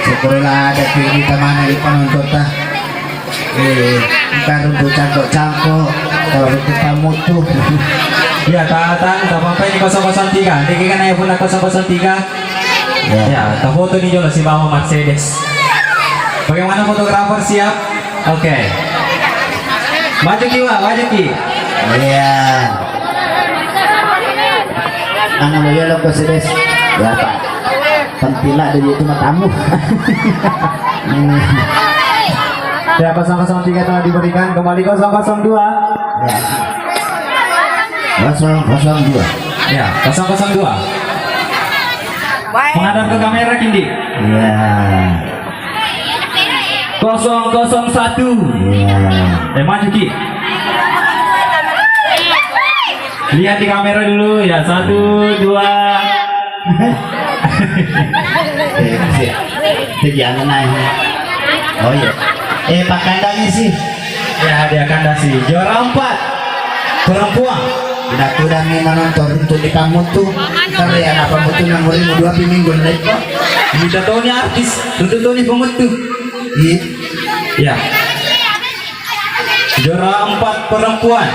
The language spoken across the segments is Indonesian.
Syukurlah ada kita mana di penonton tak. Kita untuk cangkok-cangkok kalau kita mutu. Ya, tahan sampai di 003. Tinggi kan ayah pun 003. Ya, kita foto nih juga si Mama Mercedes. Bagaimana fotografer siap? Oke. Maju Ki, Wak, maju Ki. Iya. Anak mulia lo Mercedes. Ya Pak. Pentilak dari itu matamu. Ya, 003 telah diberikan, kembali 002. Ya. 002. Ya, 002. Menghadap ke kamera Kindi. Iya. 001. Iya. Maju Ki. Lihat di kamera dulu ya, 1, 2. Jangan naik. Oh iya. Pak kandangnya sih. Ya, dia kandasi. Juara 4 perempuan. Udah menonton untuk di pamutu. Karena ya apa mutu nang murid 2 minggu naik kok. Kita tahu nih artis, tentu tahu nih pemutu. Iya. Ya. Juara 4 perempuan.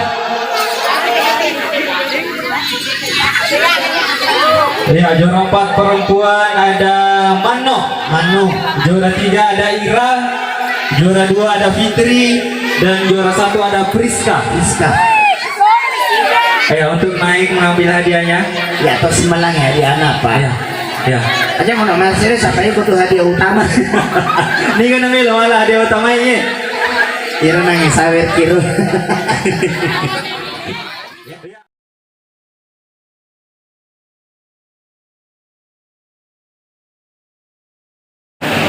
Ya, juara 4 perempuan ada Mano. Juara 3 ada Ira. Juara 2 ada Fitri dan juara 1 ada Priska. Ya, untuk naik mengambil hadiahnya. Ya, terus semelang hadiah apa? Ya. Aja mau nomor serius apa ya butuh hadiah utama. Ini kan namanya malah hadiah utamanya. Kira nangis sawer kira.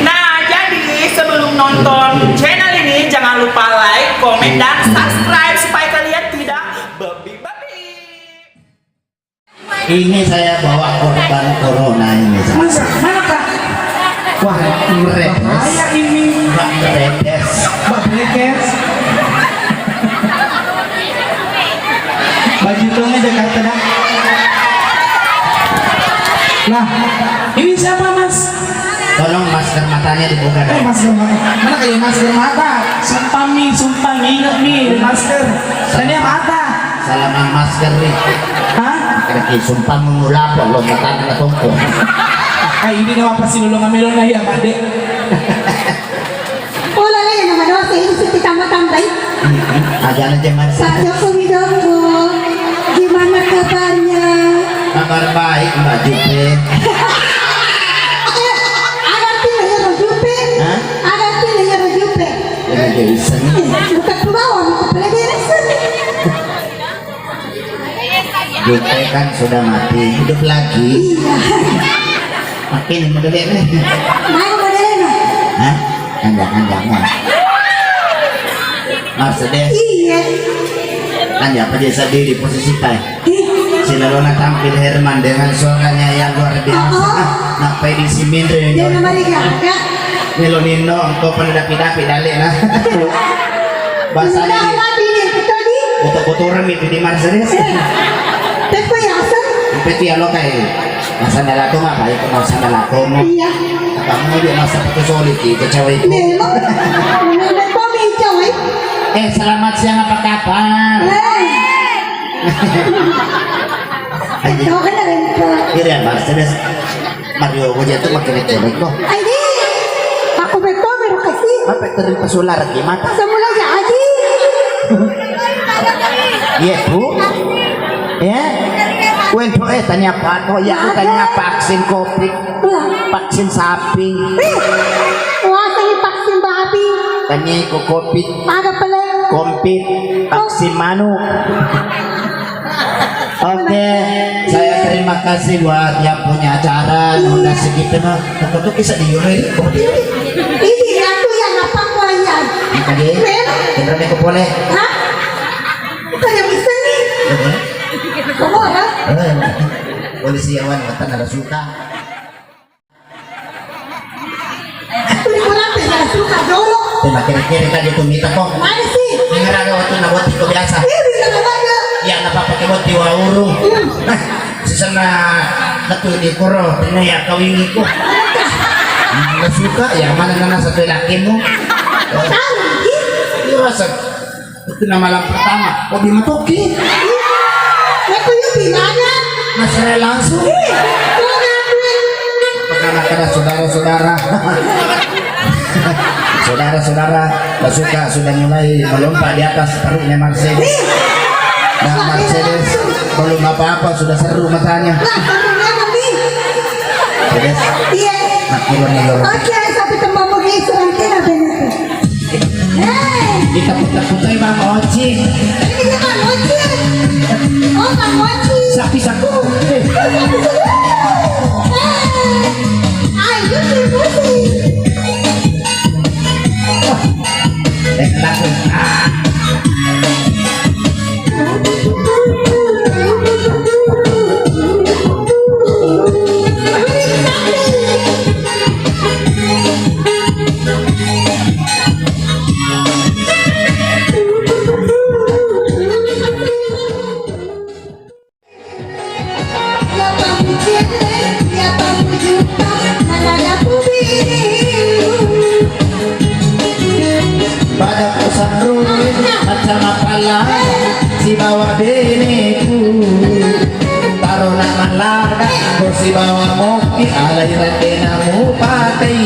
Nah, jadi sebelum nonton channel ini jangan lupa like, komen, dan subscribe supaya kalian tidak babi-babi. Ini saya bawa korban corona ini. Mana kak? Wah, keren. Bahaya ini. Mbak Redes. Baju tongnya Jakarta dah. Nah, ini siapa mas? Tolong masker matanya dibuka dong. Masker mata. Mana kayak masker mata? Sumpah ingat nih masker. Tadi mata. Salaman masker nih. Hah? Kaki sumpah mengulap lo mata na tongko. Ini nama apa sih lulungan melon na ya, Made? Wala na yan naman ako sa isip kita matambay. Aja na jangan Pak Joko Widodo, gimana kabarnya? kabar baik Mbak Jupe. Ada pilihnya Rojupe. Hah? Ada pilihnya Rojupe. Ini jadi seni. Bukan pembawaan, kepala seni. Jupe kan sudah mati, hidup lagi. Iya. Makin modelnya nih. Mana modelnya? Hah? Jangan. Mercedes. Iya. Anja apa dia sedih di posisi tay. Sinalona tampil Herman dengan suaranya yang luar biasa. Napai di Simindre. Dia nama dia Gaga. Nilonino engkau pada dapi-dapi dalik lah. Bahasanya Sudah di lagi nih, tadi. foto-foto itu di Mercedes. Tapi ya asal. Tapi ya lo kayak masa nalako nggak baik masa nalako mo. Iya. Kamu dia masa itu solid itu cewek itu. Memang. Memang kami cewek. Selamat siang apa kabar? Ayo. Tahu kan ada yang Kira Mercedes Mario gue jatuh makin cewek kok. Aidi, aku betul kasih. Apa terima pesular gimana? Semula aja Aji. Iya bu. Ya. Untuk tanya apa? Oh ya, aku tanya vaksin COVID, vaksin sapi. Wah, saya vaksin babi. Tanya ke COVID, Ada pala. kompit, vaksin manu. Oke, saya terima kasih buat yang punya acara. Udah segitu mah, tentu kisah di Yuri. Ini aku yang apa kuayan. Tadi, kita mau boleh. Hah? Kayak bisa nih. Kamu apa? Polisi awan watan ada suka. Beli kurang tidak suka dulu. Terima kira-kira tadi tuh minta kok. Mana sih? Dengar ada waktu nabot itu biasa. Ini bisa ada. Ya napa pakai buat di urung. Sisana natu di koro, ini ya kawingi ko. Nggak suka ya mana nana satu laki mo. Tahu lagi. Rasa itu nama malam pertama. Kok dimatoki? Aku yung bilanya. Masalah langsung. Pertama kena saudara-saudara. Saudara-saudara sudah mulai melompat di atas perutnya Mercedes. Dan Mercedes belum apa-apa sudah seru matanya. Mercedes Iya. nak turun. Oke, sampai tempat mau gitu nanti nanti. Hei, Kita putar-putar Bang Oci. ini Bang Oci. Oh, Bang Oci. Sapi-saku. Ayo diputi. Laku. Ya Bang Jete, ya Bang Juta, mana ada Pada kusarun macam apalah si bawa beneku taruh nama laga si bawa moki alai ratenamu patai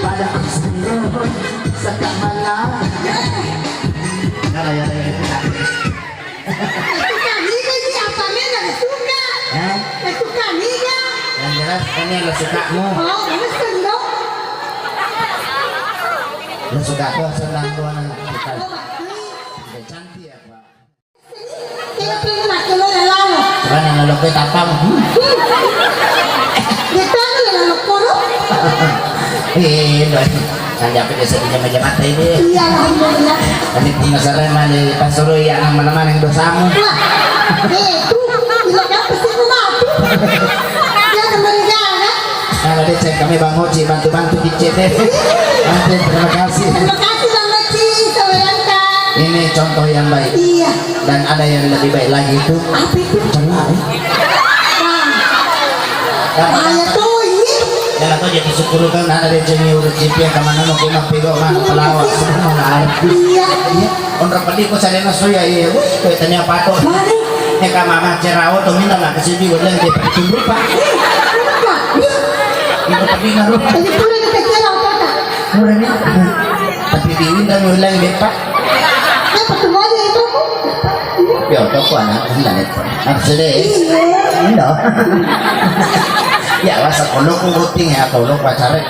pada kusarun sekamalah ya yang jelas ini lo sukamu lo suka tuh senang tuh anak kita cantik ya pak karena nalo kita tapang saya pikir sedihnya macam ini kami punya saran mali pasuruh yang mana-mana yang dosamu kalau dicek kami Bang Oci bantu-bantu dicek deh nanti terima kasih ini contoh yang baik dan ada yang lebih baik lagi itu cengar dan aku jadi syukur kan ada di sini udah cipi yang kemana mau kena pego mana pelawak semua mana arti orang pedih kok saya nasu ya iya kau tanya apa tuh ya mama cerau tuh minta lah kesini udah dia pergi lupa itu pedih ngaruh tapi diwin dan ulang dia pak ya toko anak enggak itu maksudnya enggak ya masa kalau kuruting ya kalau pacarnya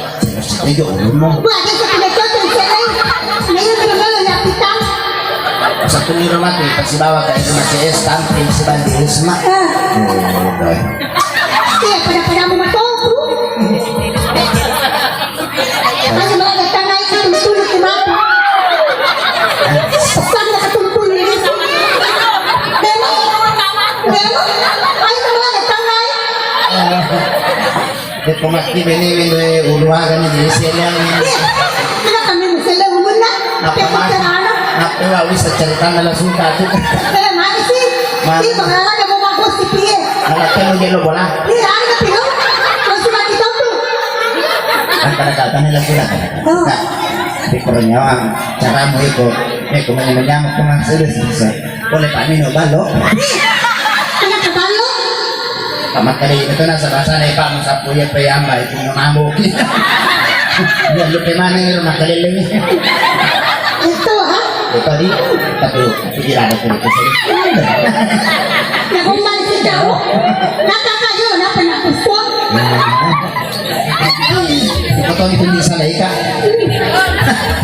itu umum satu di rumah tuh pasti bawa ke rumah CS tampil si Bandi Risma pada mau matoku ayo malah datang naik ke tuluk ke mata pesan nak tuluk ini memang ayo malah datang naik dia pemati bini uruagan di sini kenapa kami mesti lewat apa mas apa lah bisa cerita dalam suka tuh mana sih ini bakalan ada mau bagus di pie anak kamu dia lo bola ini ada pio masih mati tahu tuh kan kadang-kadang ini lagi lah kadang-kadang pikirannya caramu itu menyamuk teman sudah boleh Pak Nino balo anak kebalo tamat kali itu nasa bahasa nih Pak Musapu ya peyamba itu ngamuk dia lupa mana yang rumah keliling itu ha itu tadi tapi tidak ada kulit nakumbang si kau nakakayo na panakusto Ito ni kundi sa laika.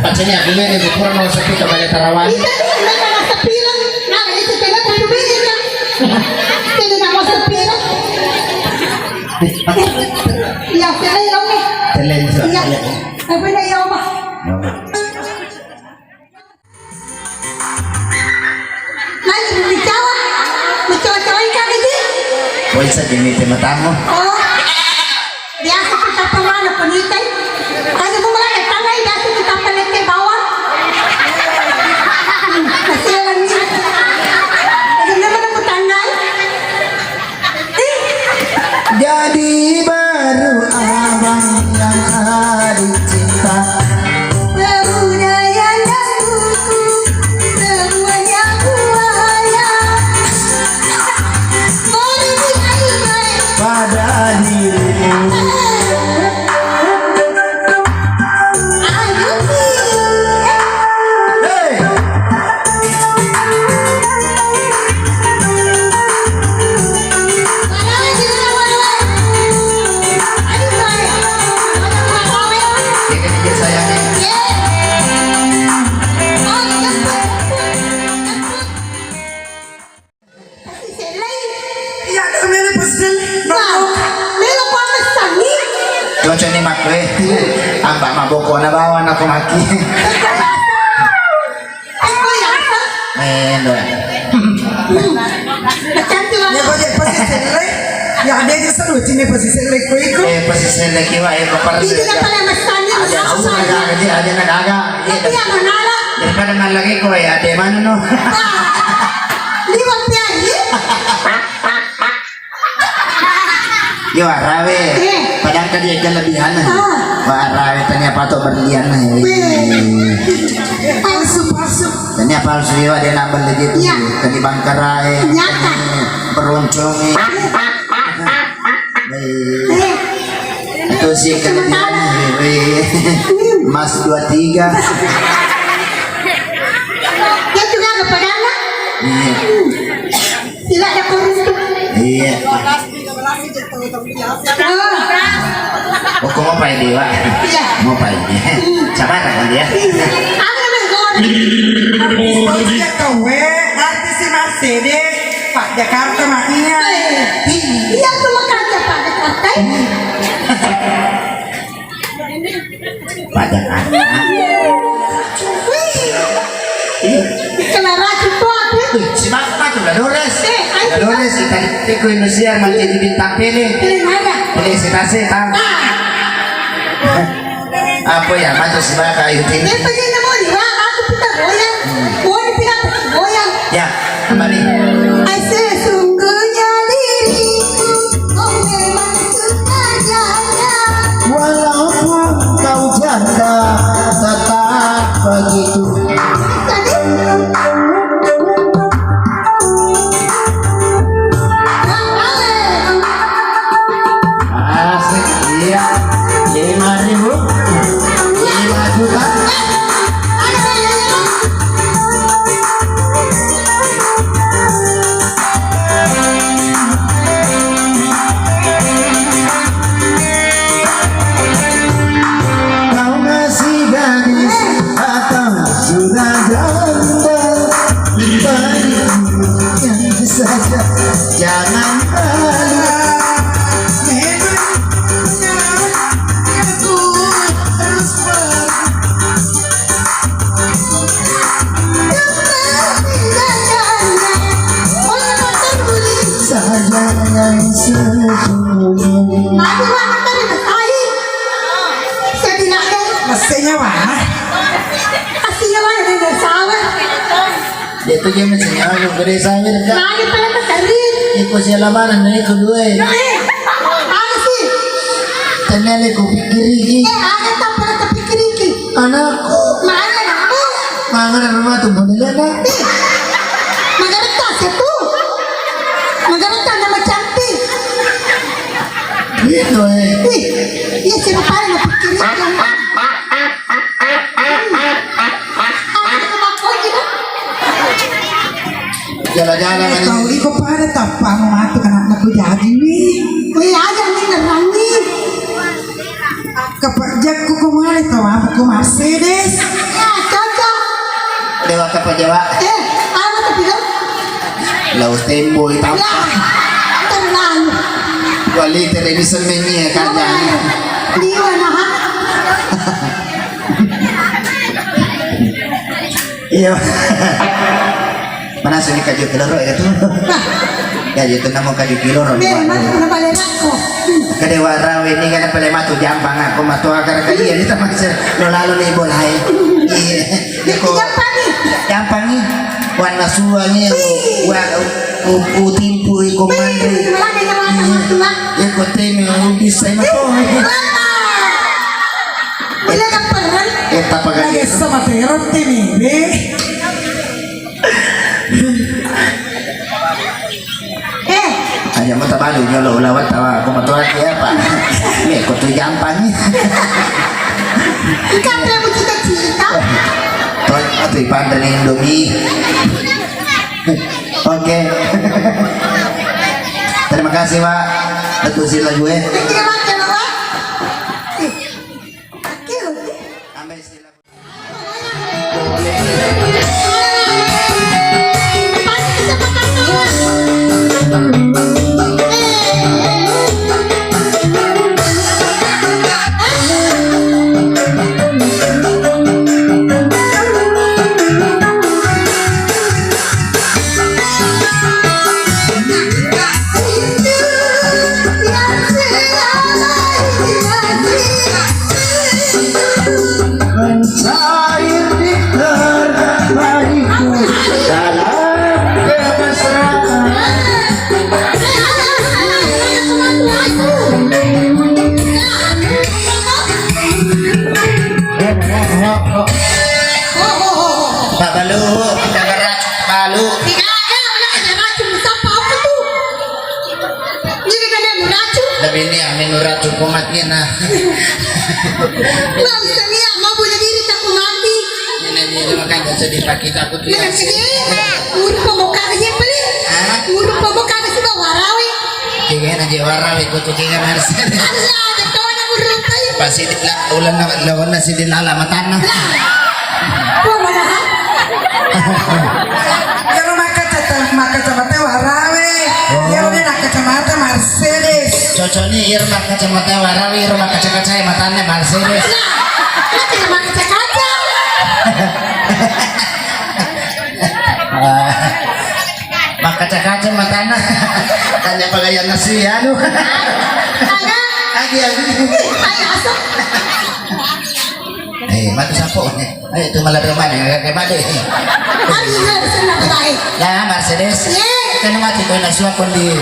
Pagsa niya, gulay ni Bukura mo sa pito kaya tarawan. ito din may mga sa pilang nakalisip ka na kung tumingin ka hindi na ako sa pilang iya sila yaw ni Telen sa iya kaya. sabi na yaw ba Lagi bicara, bicara-carain ka gitu. Boy sa diniti matamu. Oh, biasa kita pemana penitai. Ano mo mga tangay, biasa kita pala sang adik cinta. Budaya yang kuku, semuanya buaya. Mari dinyanyikan. Pada dirimu Ayo, hey. Ini dia sayangnya. Ya, kami pesen. Cuaca ni mak gue, ambak maboko na bawa na kumaki. Endo. Ya, kau jadi pesen selek. Ya, ada aja seru. Cina pesen selek kau ikut. Posisi lagi wa kapar. Ada aku ada nagaga. Daripada man lagi ko ada mana no. Yo arawe. Padahal kan dia kelebihan. Wah arawe tanya patok berlian. Palsu. Tanya palsu yo ada nambah lagi tu. Ya. Tadi bangkarai. Nyata. Beruncung. Itu sih kelebihan. Mas 23. Dia juga ada pedangnya. Iya. Tidak ada korupsi. Iya. Oh, kau mau pakai dewa? Iya. Mau pakai? Sama kan dia? Aku menggor. Ya, kau artis si Mercedes. Pak Jakarta maknya. Iya cuma kerja pada kata. Pada kan? Kelara itu apa? Si Mak tuh Dolores. Ayo. Dolores ikan teko Indonesia menjadi bintang pilih. Pilih mana? Pilih si Tase tahu. Apa ya macam si Mak kayu tinggi. Dia pergi nemu di bawah. Aku pita goyang. Gua dipindah goyang. Ya, kembali. Ai sesungguhnya diriku, oh memang sengaja. Walaupun kau janda tetap begitu. Tadi. Asik, iya. 5.000, 5 juta. Kau masih gadis atau sudah janda? Baik saja, jangan malu. Sayang sesungguhnya. Madu anak tadi bersaing. Setidaknya Mestinya mana? kasihnya mana dari bersawah. Dia tuh dia mestinya aku gede sawir kan. Madu pala kesarin. Ikut siapa mana nih kedua. Ada sih. Tenale ku pikir ini Ada tak pernah terpikir ini. anakku. Mana aku? Mangan rumah tuh modalnya nak. Maganda satu. Maganda nama cantik. Gitu Iya siapa paling terpikir ini. Jalan-jalan kan. Kau ikut pada tapang matu kan anak ku jadi nih. Wih aja nih nerangi. Keperjaku kemana tahu apa ku Mercedes. Ya cocok. Dewa ke Jawa. Apa tuh bilang? Laut tembo hitam. Ya. Terlalu. Wali television ini ya kan. Di mana? Iya. Mana sini kaju kiloro itu? Kaju itu nama kaju kiloro. Memang kenapa aku? Kedewa rawe ini kan pada matu jampang aku matu akar kali ya kita masih lo lalu nih bolai. Iya. Iko Jampang nih. jampang nih warna suanya utimpu iko mandri. Malah dia nama tua. Iko temi bisa mako. TV. Hanya mau tabalu nyolo lawat tawa aku matuan dia pak. Ya kau tuh gampang. Ikan yang cita-cita. Tuh atau ipan Indomie. Oke. Terima kasih pak. Terusin lagi gue. Terima kasih, Bapak. Ambil sila. Mencair di terbaikku dalam kemesraan. Pak Balu, jaga racun Balu. Tapi ini yang minum racun kumatnya nah. Ini makanya sedih pak kita aku tuh. Jangan aja warawi ku tuh jangan harus. Pasti ulan lawan nasi di lala matana. Ya rumah kacamata warawe. Ya rumah kacamata Mercedes. Cocoknya ya rumah kacamata warawi, rumah kaca-kaca matanya Mercedes. Mak kaca-kaca matana. Tanya pagaya nasi anu. Agi. Mati sapo. Itu malah rumah yang kayak bade. Ya Mercedes. Kan mati ko na suwa kundi.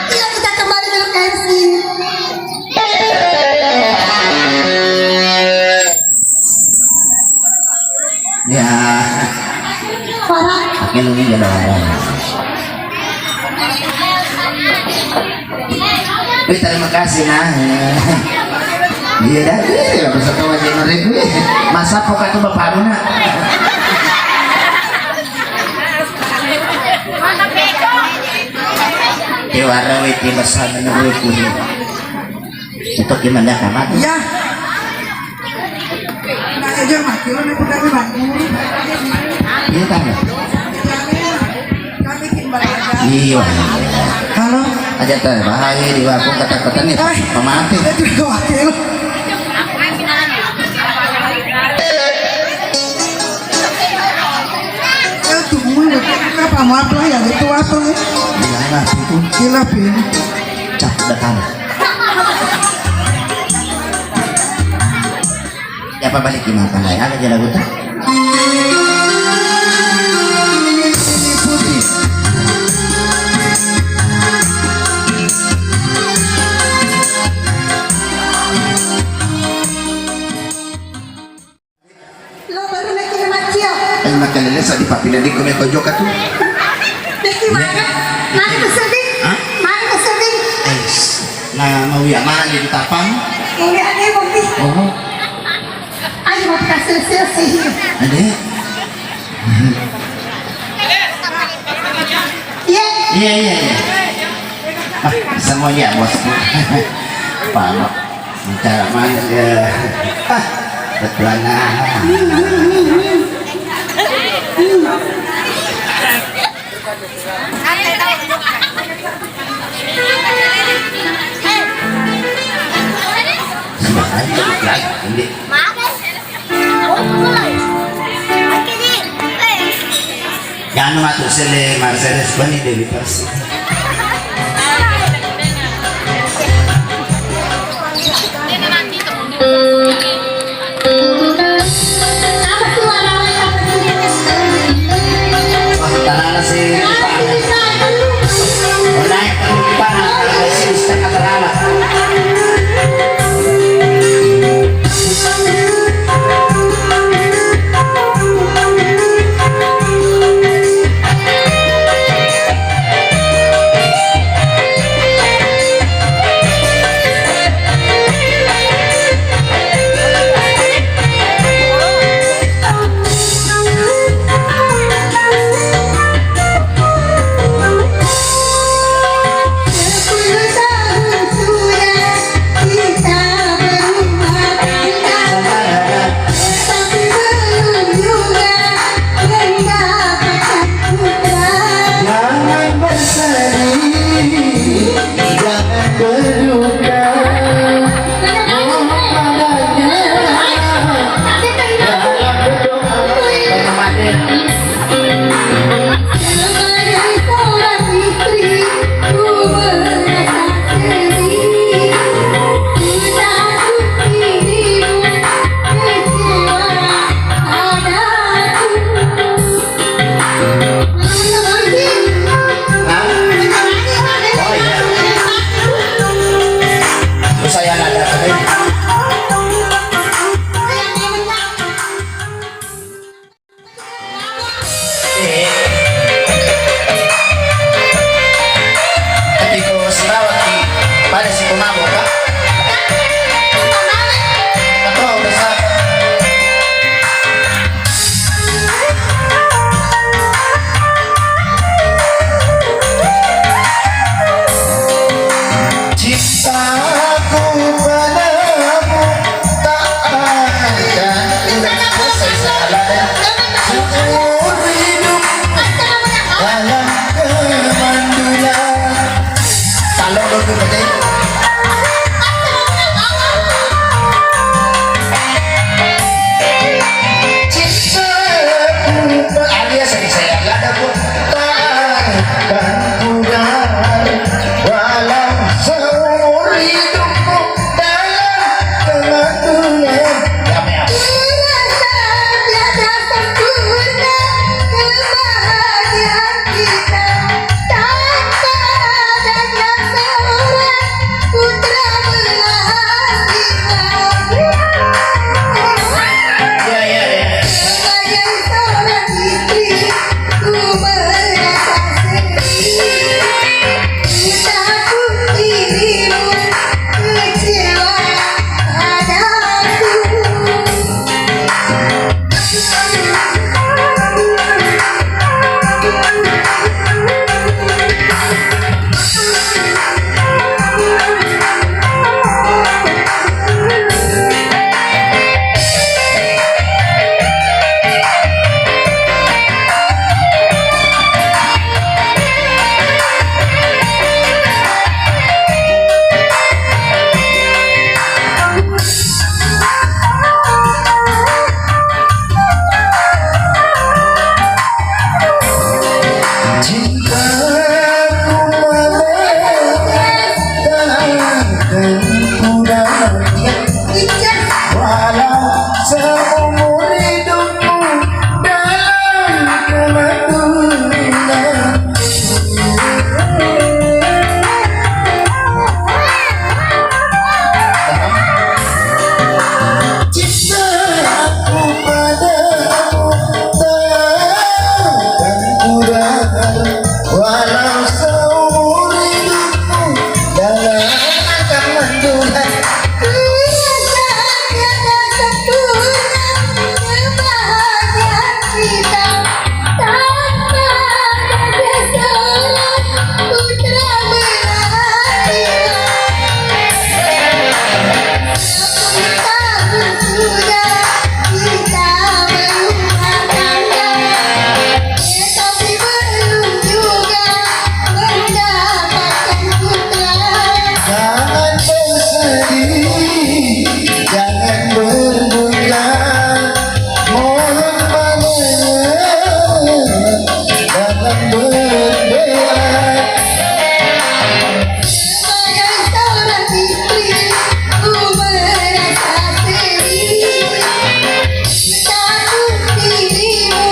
Iya, kita kembali ke lokasi. Ya. Farah, Pakai lu ini jalan. Terima kasih nah. Iya dah, ya bisa tahu aja mereka. Masa pokok itu bapak Aruna. Dewara witi bersama nunggu kuning. Itu gimana kamu? Ya. Nah, aja mati lo nih bukan bangun. Iya kan? Kami timbal aja. Iya. Halo. Aja tuh bahaya di waktu kata-kata nih pemati. Itu juga wakil. Tunggu, kenapa mau apa ya? Itu apa? Gimana itu? Gila, Pin. Cap datang. Ya apa balik gimana lah ya? Ada jalan gue. Putih. lo baru naik ke Macio. Ay makalala sa di pa pinadi ko may kojo ka tu. Naik mana? Mana keseding? Hah? Mana keseding? Ay na mawiya man di tapang. Ini ada yang mau Oh, ayo mau kita selesai sih. ade. Iya. Iya iya iya. Semuanya bosku. Pano. Bicara mana ya? Betulan Hindi. Gano'n nga ito sila Mercedes ba ni David Percy? Tanah na si Wala yung pang pugar walau seumur hidupku dalam kemandulan. Merasa tiada sempurna kebahagiaan kita tanpa adanya seorang putra belas Ya ya ya. sebagai seorang istri ku merasa sedih ku takut dirimu kecewa padaku. Walau seumur hidupku dalam kemandulan. Cinta aku padamu takkan pudar walau seumur hidupku dalam kemandulan. Jangan bersedih, jangan berbunga, mohon padanya, jangan berdoa. Sebagai seorang istri, ku merasa sedih. Takut dirimu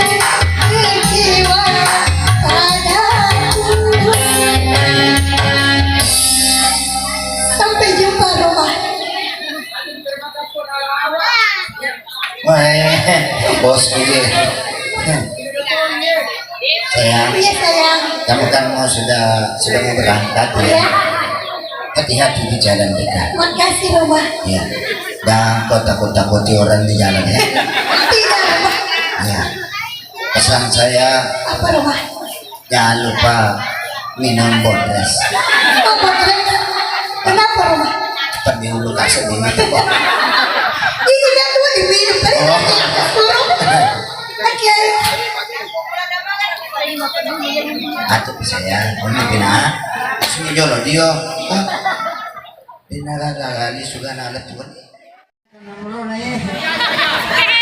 kecewa padaku. Sampai jumpa rumah. Wah, bos ini. Sayang, Iya sayang. kamu kan sudah mau berangkat ya. Iya. Hati-hati di jalan dekat. Makasih rumah. Ya, dan kau takut-takuti orang di jalan ya. Tidak rumah. Ya, pesan saya Apa rumah? jangan lupa minum bodres. Apa keren? Kenapa rumah? Cepat di hulu kasih ini tuh kok. Ini dia tuh diminum tadi. Oh. Oke. Aduh sayang, ini bina. Sini jolo dia. Bina kali suka nalat tuan.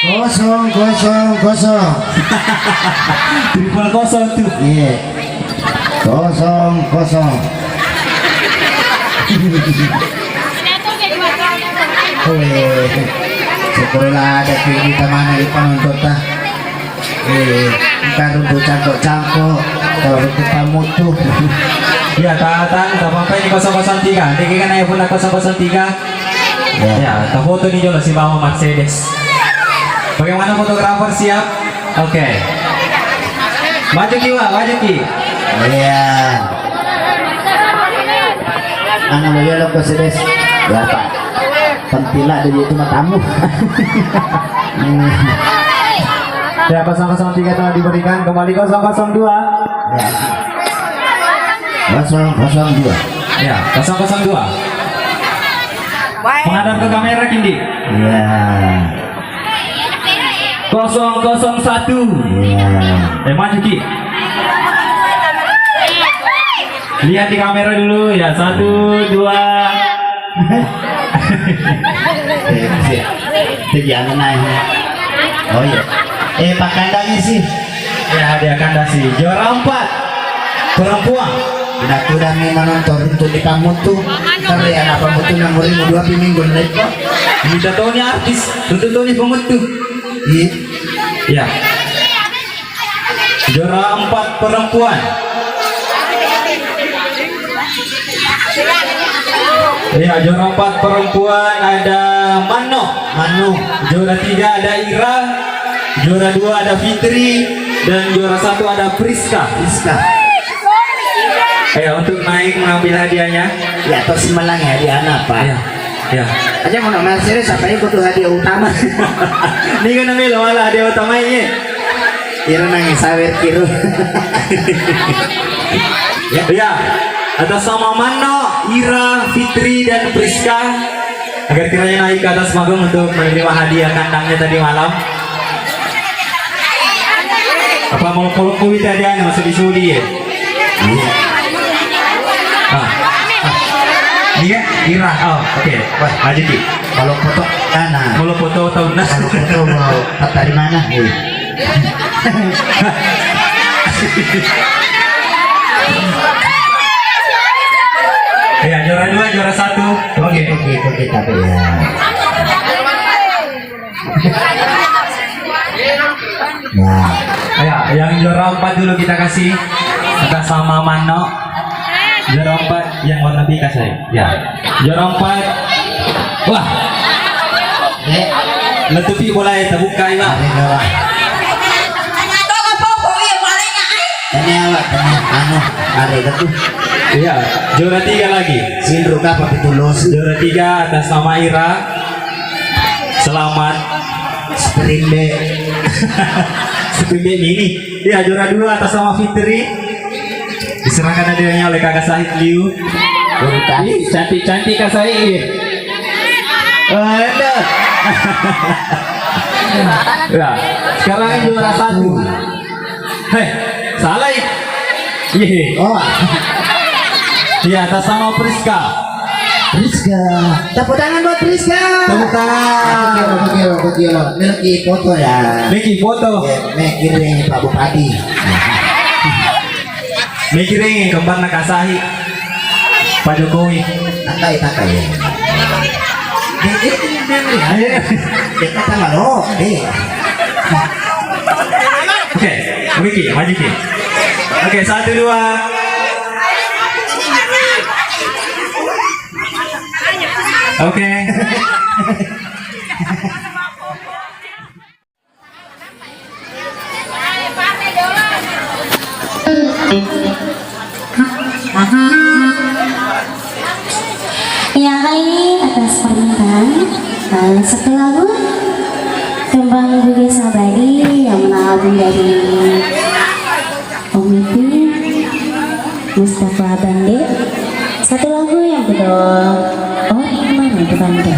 Kosong. Triple kosong tuh. Iya. Kosong. Sekolah ada kita mana di penonton tah. Kita duduk cangkok. Kalau kita mutu. Ya, tahan, tak apa ini 003. Tinggi kan ayah pula 003. Ya, tak foto ni jolo si Mama Mercedes. Bagaimana fotografer siap? Oke. Maju Ki, Wak, maju Ki. Iya. Anak lo ya lo Mercedes. Ya Pak. Pentila dari itu matamu. Ya, 003 telah diberikan, kembali 002. Ya. 002. Ya, 002. Menghadap ke kamera Kindi. Iya. 001. Iya. Maju Ki. Lihat di kamera dulu ya, 1, 2. Jangan naik. Oh iya. Pak kandangnya sih. Ya, dia akan dasi juara 4. perempuan. Pinaturan ni menonton untuk di pamutu. Tapi anak pamutu na murid mo 2 minggu na ito. Minta tahu ni artis, tentu tahu ni pemutu. Iya. Ya. Juara 4 perempuan. Ya, juara 4 perempuan ada Mano. Juara 3 ada Ira. Juara 2 ada Fitri dan juara 1 ada Priska. Ya, untuk naik mengambil hadiahnya. Ya, tos malang ya di anak pak. Ya. Ya. Aja mau nama serius apa itu tuh hadiah utama. Ini kan namanya malah hadiah utamanya. Ira nangis sawer kiru. Ya, atas nama Mano, Ira, Fitri dan Priska agar kiranya naik ke atas panggung untuk menerima hadiah kandangnya tadi malam. Apa mau kulit hadiahnya masih disudi ya? Ini kan Ira, oh oke, wah maju Ki. Kalau foto kanan. Mau foto tahun nas. Kalau foto mau dari mana? Ya, juara 2, juara 1. Oke. Tapi ya. Nah, Ya, yang juara 4 dulu kita kasih atas sama Mano. Juara 4 yang warna pika saya. Ya. Juara 4. Wah, letupi bola itu buka ya. hari bawah. Ini awak anu hari itu. Iya, juara 3 lagi. Sindro apa pitulus Juara 3 atas nama Ira. Selamat sprinde. Sepimbe ini. Iya, juara 2 atas nama Fitri. Diserahkan hadiahnya oleh Kakak Sahid Liu. Ih, cantik-cantik Kak Sahid. Ada. Ya, sekarang yang juara 1. Hei, salah ya? Iya. Oh, Iya, atas nama Priska. Rizka. Tepuk tangan buat Rizka. Tepuk tangan. Begini. Ini foto ya. Miki foto. Nih kirim Pak Bupati. Miki ring kembar Kak Sahid. Pak Jokowi. Takai ya. Ayo. Kita sama lo. Oke, Miki, maju Ki. Oke, 1, 2. Oke. Yang kali ini atas permintaan satu lagu Kembang Bugis Abadi yang menang dari Komiti Mustafa Bande. Satu lagu yang betul. Oh, ini mana itu Bande?